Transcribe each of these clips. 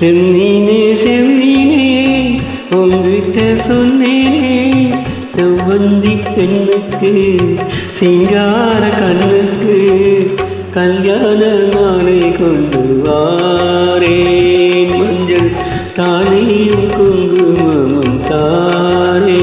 சென்னீனே சென்னீனே உங்கிட்ட சொன்னேனே செவ்வந்தி பெண்ணுக்கு சிங்கார கண்ணுக்கு கல்யாண மாலை கொண்டு வாரேன் மஞ்சள் தாலியும் குங்குமமும் தாரே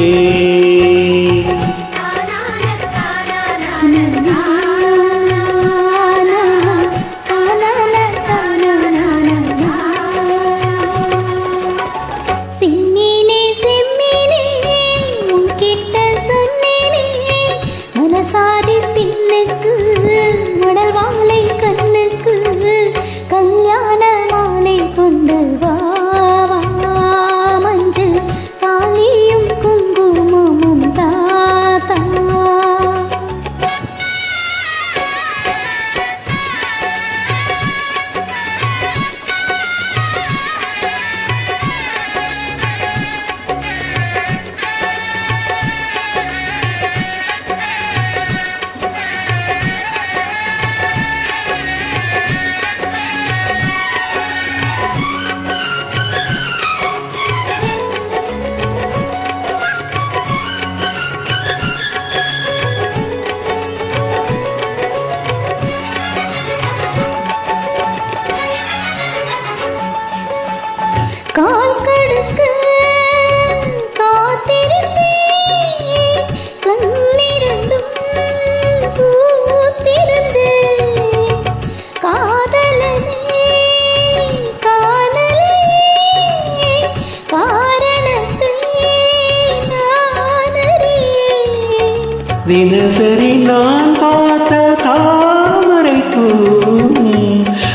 தினசரி நான் பார்த்த தாமரை பூ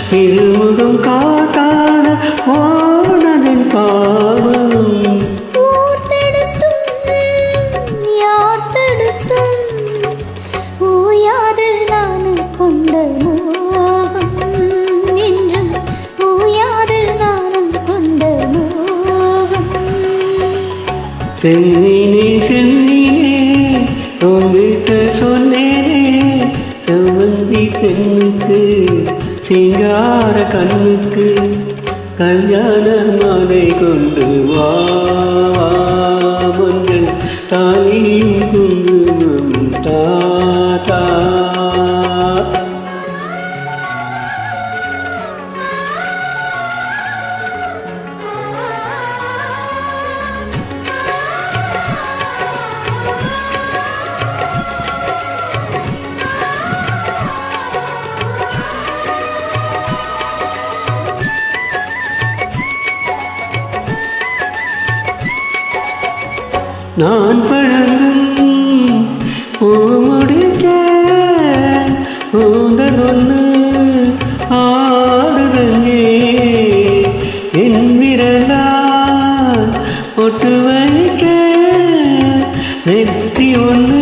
திருமுகம் காட்டாத போனதன் பாவம் ஓயாது நான் கொண்ட மோகம் என்றும் ஓயாது நான் கொண்ட மோகம் சென்னீனே சென்னீனே உங்கிட்ட சொன்னேனே செவ்வந்தி பெண்ணுக்கு சிங்கார கண்ணுக்கு கல்யாண மாலை கொண்டு வா மஞ்சள் தாலியும் குங்குமம் தாத்தா நான் பழங்கும் பூமுடிக்க பூந்தல் ஒன்று ஆடுதங்கே என் விரலால் ஒட்டு வைக்க நெற்றி ஒன்று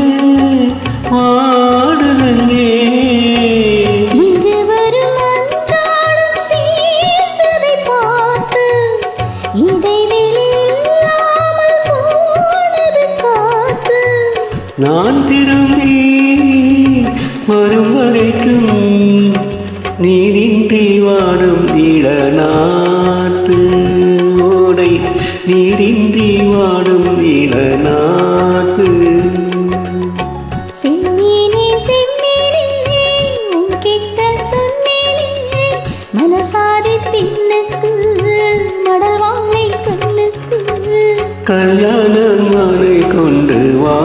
ஆடுதங்கே நான் திரும்பி வரும் வரைக்கும் நீரின்றி வாடும் இளநாத்து ஓடை நீரின்றி வாடும் இளநாத்து செம்மீனே செம்மீனே உன்கிட்ட சொன்னேனே மனசாதி பின்னுக்கு மடல் வாழை கண்ணுக்கு கல்யாண மாலை கொண்டு வா